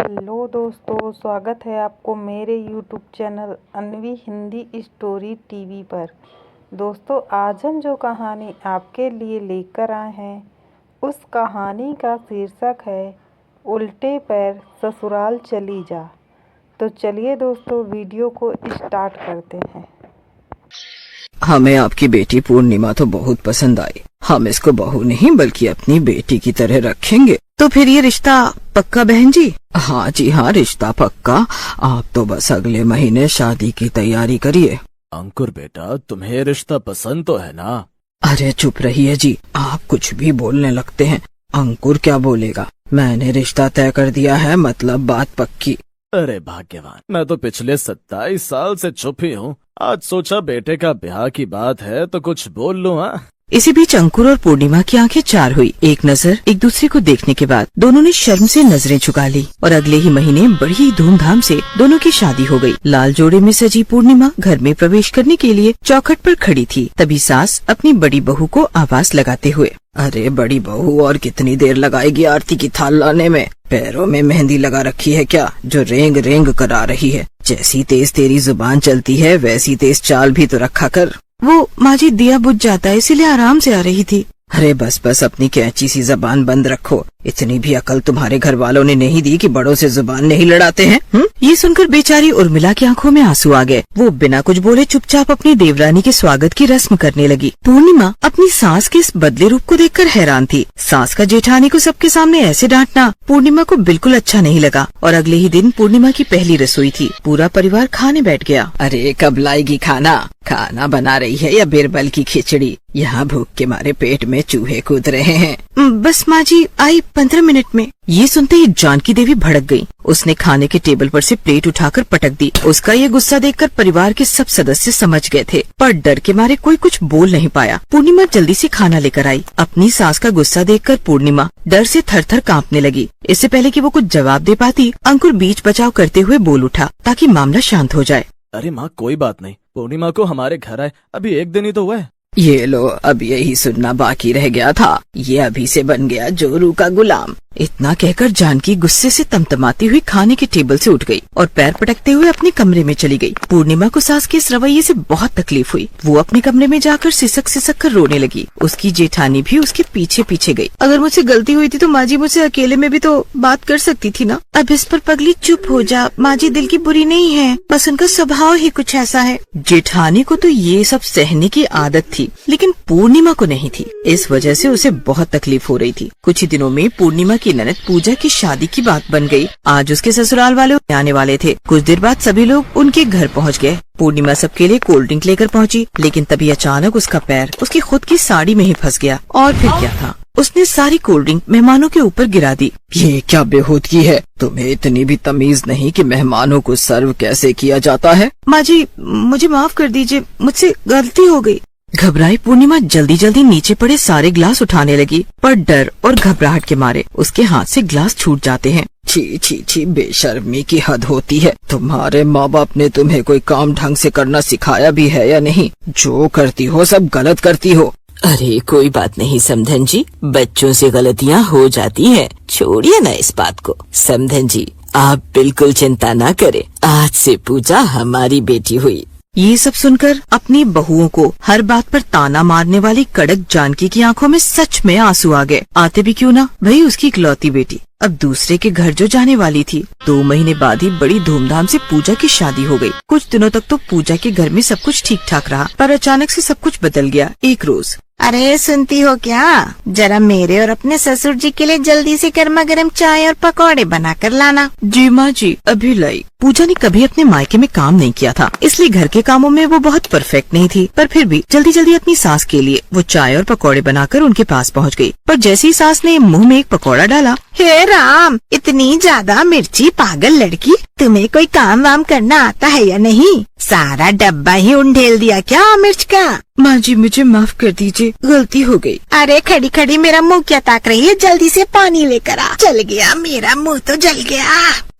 Hello दोस्तों, स्वागत है आपको मेरे YouTube channel Anvi Hindi story TV पर। दोस्तों, आज हम जो कहानी आपके लिए लेकर आए हैं उस कहानी का शीर्षक है उल्टे पैर ससुराल चली जा। तो चलिए दोस्तों, वीडियो को स्टार्ट करते हैं। हमें आपकी बेटी पूर्णिमा तो बहुत पसंद आई। हम इसको बहू नहीं बल्कि अपनी बेटी की तरह रखेंगे। तो फिर ये रिश्ता पक्का बहन जी? हाँ जी हाँ, रिश्ता पक्का। आप तो बस अगले महीने शादी की तैयारी करिए। अंकुर बेटा, तुम्हें रिश्ता पसंद तो है ना? अरे चुप रहिए जी, आप कुछ भी बोलने लगते हैं। अंकुर क्या बोलेगा? मैंने रिश्ता तय कर दिया है, मतलब बात पक्की। अरे भाग्यवान, मैं तो पिछले 27 साल से चुप ही हूँ। आज सोचा बेटे का ब्याह की बात है तो कुछ बोल लूँ। हाँ, इसी बीच अंकुर और पूर्णिमा की आंखें चार हुई। एक नजर एक दूसरे को देखने के बाद दोनों ने शर्म से नजरें झुका ली और अगले ही महीने बड़ी ही धूमधाम से दोनों की शादी हो गई। लाल जोड़े में सजी पूर्णिमा घर में प्रवेश करने के लिए चौखट पर खड़ी थी। तभी सास अपनी बड़ी बहू को आवाज लगाते हुए, अरे बड़ी बहू, और कितनी देर लगाएगी आरती की थाल लाने में? पैरों में मेहंदी लगा रखी है क्या, जो रेंग रेंग करा रही है? जैसी तेज तेरी जुबान चलती है वैसी तेज चाल भी तो रखा कर। वो माँ जी, दिया बुझ जाता है इसीलिए आराम से आ रही थी। अरे बस बस, अपनी कैंची सी जबान बंद रखो। इतनी भी अकल तुम्हारे घर वालों ने नहीं दी कि बड़ों से जुबान नहीं लड़ाते हैं। ये सुनकर बेचारी उर्मिला की आंखों में आंसू आ गए। वो बिना कुछ बोले चुपचाप अपनी देवरानी के स्वागत की रस्म करने लगी। पूर्णिमा अपनी सास के इस बदले रूप को देखकर हैरान थी। सास का जेठानी को सबके सामने ऐसे डांटना पूर्णिमा को बिल्कुल अच्छा नहीं लगा और अगले ही दिन पूर्णिमा की पहली रसोई थी। पूरा परिवार खाने बैठ गया। अरे कब लाएगी खाना? खाना बना रही है या बिरबल की खिचड़ी? यहाँ भूख के मारे पेट में चूहे कूद रहे हैं। बस माँ जी, आई 15 मिनट में। ये सुनते ही जानकी देवी भड़क गई। उसने खाने के टेबल पर से प्लेट उठाकर पटक दी। उसका ये गुस्सा देखकर परिवार के सब सदस्य समझ गए थे, पर डर के मारे कोई कुछ बोल नहीं पाया। पूर्णिमा जल्दी से खाना लेकर आई। अपनी सास का गुस्सा देखकर पूर्णिमा डर से थर थर कांपने लगी। इससे पहले कि वो कुछ जवाब दे पाती, अंकुर बीच बचाव करते हुए बोल उठा ताकि मामला शांत हो जाए। अरे माँ, कोई बात नहीं। पूर्णिमा को हमारे घर आए अभी 1 दिन ही तो हुआ है। ये लो, अब यही सुनना बाकी रह गया था। ये अभी से बन गया जोरू का गुलाम। इतना कहकर जानकी गुस्से से तमतमाती हुई खाने के टेबल से उठ गई और पैर पटकते हुए अपने कमरे में चली गई। पूर्णिमा को सास के इस रवैये से बहुत तकलीफ हुई। वो अपने कमरे में जाकर सिसक सिसक कर रोने लगी। उसकी जेठानी भी उसके पीछे पीछे गई। अगर मुझसे गलती हुई थी तो माँ जी मुझसे अकेले में भी तो बात कर सकती थी ना। अब इस पर पगली चुप हो जा। माँ जी दिल की बुरी नहीं है, बस उनका स्वभाव ही कुछ ऐसा है। जेठानी को तो ये सब सहने की आदत थी, लेकिन पूर्णिमा को नहीं थी। इस वजह से उसे बहुत तकलीफ हो रही थी। कुछ ही दिनों में पूर्णिमा की ननद पूजा की शादी की बात बन गई। आज उसके ससुराल वाले आने वाले थे। कुछ देर बाद सभी लोग उनके घर पहुंच गए। पूर्णिमा सबके लिए कोल्ड ड्रिंक लेकर पहुंची, लेकिन तभी अचानक उसका पैर उसकी खुद की साड़ी में ही फंस गया। और फिर क्या था, उसने सारी कोल्ड ड्रिंक मेहमानों के ऊपर गिरा दी। ये क्या बेहूदगी है? तुम्हें इतनी भी तमीज नहीं कि मेहमानों को सर्व कैसे किया जाता है? माँ जी, मुझे माफ कर दीजिए, मुझसे गलती हो गई। घबराई पूर्णिमा जल्दी जल्दी नीचे पड़े सारे ग्लास उठाने लगी, पर डर और घबराहट के मारे उसके हाथ से ग्लास छूट जाते हैं। छी छी छी, बेशर्मी की हद होती है। तुम्हारे माँ बाप ने तुम्हें कोई काम ढंग से करना सिखाया भी है या नहीं? जो करती हो सब गलत करती हो। अरे कोई बात नहीं समधन जी, बच्चों से गलतियाँ हो जाती हैं। छोड़िए ना इस बात को। समधन जी, आप बिल्कुल चिंता ना करें, आज से पूजा हमारी बेटी हुई। ये सब सुनकर अपनी बहुओं को हर बात पर ताना मारने वाली कड़क जानकी की आंखों में सच में आंसू आ गए। आते भी क्यों ना, वही उसकी इकलौती बेटी अब दूसरे के घर जो जाने वाली थी। 2 महीने बाद ही बड़ी धूमधाम से पूजा की शादी हो गई। कुछ दिनों तक तो पूजा के घर में सब कुछ ठीक ठाक रहा, पर अचानक से सब कुछ बदल गया। एक रोज, अरे सुनती हो क्या, जरा मेरे और अपने ससुर जी के लिए जल्दी से गर्मा गर्म चाय और पकौड़े बना कर लाना। जी माँ जी, अभी लाई। पूजा ने कभी अपने मायके में काम नहीं किया था, इसलिए घर के कामों में वो बहुत परफेक्ट नहीं थी, पर फिर भी जल्दी जल्दी अपनी सास के लिए वो चाय और पकौड़े बनाकर उनके पास पहुँच गई। पर जैसे ही सास ने मुंह में एक पकौड़ा डाला, हे राम, इतनी ज्यादा मिर्ची, पागल लड़की, तुम्हें कोई काम वाम करना आता है या नहीं? सारा डब्बा ही उंडेल दिया क्या मिर्च का? माँ जी मुझे माफ कर दीजिए, गलती हो गई। अरे खड़ी खड़ी मेरा मुंह क्या ताक रही है, जल्दी से पानी लेकर आ। जल गया, मेरा मुंह तो जल गया।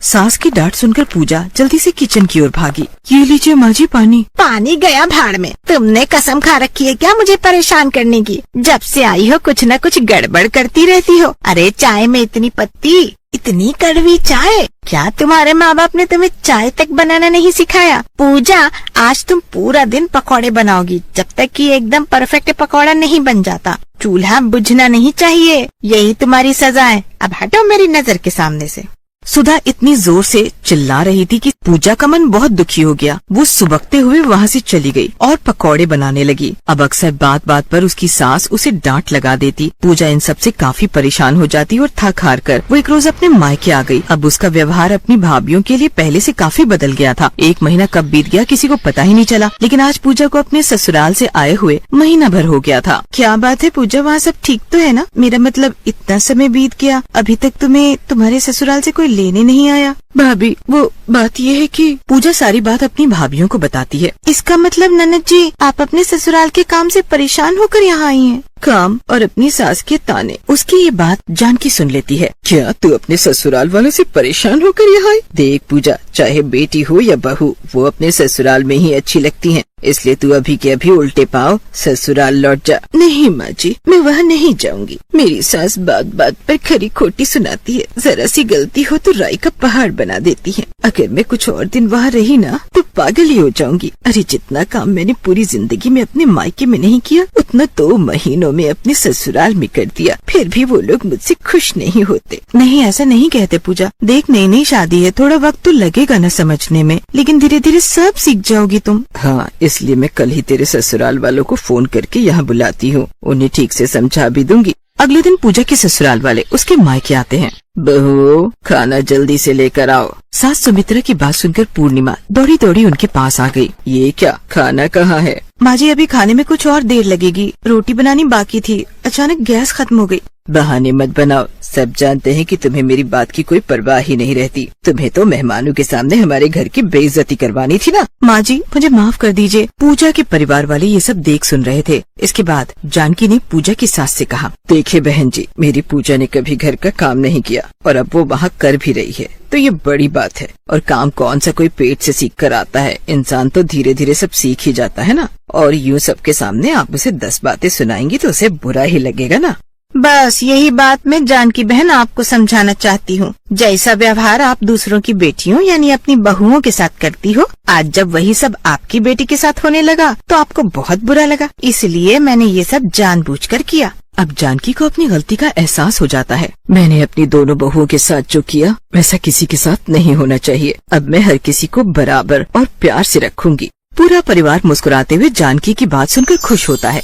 सास की डांट सुनकर पूजा जल्दी से किचन की ओर भागी। ये लीजिए माँ जी पानी। पानी गया भाड़ में। तुमने कसम खा रखी है क्या मुझे परेशान करने की? जब से आई हो कुछ न कुछ गड़बड़ करती रहती हो। अरे चाय में इतनी पत्ती, इतनी कड़वी चाय? क्या तुम्हारे माँ बाप ने तुम्हें चाय तक बनाना नहीं सिखाया? पूजा, आज तुम पूरा दिन पकौड़े बनाओगी जब तक कि एकदम परफेक्ट पकौड़ा नहीं बन जाता। चूल्हा बुझना नहीं चाहिए, यही तुम्हारी सजा है। अब हटो मेरी नजर के सामने से। सुधा इतनी जोर से चिल्ला रही थी कि पूजा का मन बहुत दुखी हो गया। वो सुबकते हुए वहाँ से चली गई और पकौड़े बनाने लगी। अब अक्सर बात बात पर उसकी सास उसे डांट लगा देती। पूजा इन सब से काफी परेशान हो जाती और थक हार कर वो एक रोज अपने मायके आ गई। अब उसका व्यवहार अपनी भाभीियों के लिए पहले से काफी बदल गया था। 1 महीना कब बीत गया किसी को पता ही नहीं चला, लेकिन आज पूजा को अपने ससुराल से आए हुए महीना भर हो गया था। क्या बात है पूजा, वहाँ सब ठीक तो है ना? मेरा मतलब इतना समय बीत गया, अभी तक तुम्हें तुम्हारे ससुराल से कोई लेने नहीं आया? भाभी, वो बात ये है कि पूजा सारी बात अपनी भाभीियों को बताती है। इसका मतलब ननद जी, आप अपने ससुराल के काम से परेशान होकर यहाँ आई हैं? काम और अपनी सास के ताने। उसकी ये बात जानकी सुन लेती है। क्या तू अपने ससुराल वालों से परेशान होकर यहाँ आई? देख पूजा, चाहे बेटी हो या बहू, वो अपने ससुराल में ही अच्छी लगती हैं। इसलिए तू अभी के अभी उल्टे पाँव ससुराल लौट जा। नहीं माँ जी, मैं वहाँ नहीं जाऊंगी। मेरी सास बात बात पर खरी खोटी सुनाती है। जरा सी गलती हो तो राई का पहाड़ बना देती है। अगर मैं कुछ और दिन वहाँ रही ना तो पागल ही हो जाऊंगी। अरे जितना काम मैंने पूरी जिंदगी में अपने मायके में नहीं किया, उतना 2 महीनों में अपने ससुराल में कर दिया। फिर भी वो लोग मुझसे खुश नहीं होते। नहीं, ऐसा नहीं कहते पूजा। देख, नई नई शादी है, थोड़ा वक्त तो लगेगा न समझने में, लेकिन धीरे धीरे सब सीख जाओगी तुम। हाँ, इसलिए मैं कल ही तेरे ससुराल वालों को फोन करके यहाँ बुलाती हूँ। उन्हें ठीक से समझा भी दूंगी। अगले दिन पूजा के ससुराल वाले उसके मायके आते हैं। बहू, खाना जल्दी से लेकर आओ। सास सुमित्रा की बात सुनकर पूर्णिमा दौड़ी दौड़ी उनके पास आ गई। ये क्या, खाना कहाँ है? माँ जी, अभी खाने में कुछ और देर लगेगी। रोटी बनानी बाकी थी, अचानक गैस खत्म हो गई। बहाने मत बनाओ। सब जानते हैं कि तुम्हें मेरी बात की कोई परवाह ही नहीं रहती। तुम्हें तो मेहमानों के सामने हमारे घर की बेइज्जती करवानी थी ना। माँ जी, मुझे माफ कर दीजिए। पूजा के परिवार वाले ये सब देख सुन रहे थे। इसके बाद जानकी ने पूजा की सास से कहा, देखिए बहन जी, मेरी पूजा ने कभी घर का काम नहीं किया और अब वो वहाँ कर भी रही है, तो ये बड़ी बात है। और काम कौन सा कोई पेट से सीख कर आता है, इंसान तो धीरे धीरे सब सीख ही जाता है ना। और यूँ सबके सामने आप उसे 10 बातें सुनाएंगी तो उसे बुरा ही लगेगा ना। बस यही बात मैं जानकी बहन आपको समझाना चाहती हूँ। जैसा व्यवहार आप दूसरों की बेटियों यानी अपनी बहुओं के साथ करती हो, आज जब वही सब आपकी बेटी के साथ होने लगा तो आपको बहुत बुरा लगा। इसलिए मैंने ये सब जानबूझकर किया। अब जानकी को अपनी गलती का एहसास हो जाता है। मैंने अपनी दोनों बहुओं के साथ जो किया वैसा किसी के साथ नहीं होना चाहिए। अब मैं हर किसी को बराबर और प्यार से रखूंगी। पूरा परिवार मुस्कुराते हुए जानकी की बात सुनकर खुश होता है।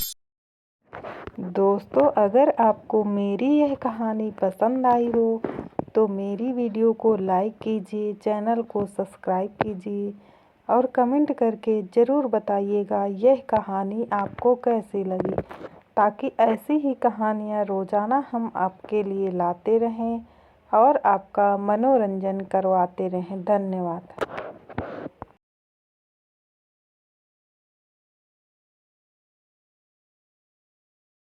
दोस्तों, अगर आपको मेरी यह कहानी पसंद आई हो तो मेरी वीडियो को लाइक कीजिए, चैनल को सब्सक्राइब कीजिए और कमेंट करके ज़रूर बताइएगा यह कहानी आपको कैसी लगी, ताकि ऐसी ही कहानियाँ रोज़ाना हम आपके लिए लाते रहें और आपका मनोरंजन करवाते रहें। धन्यवाद।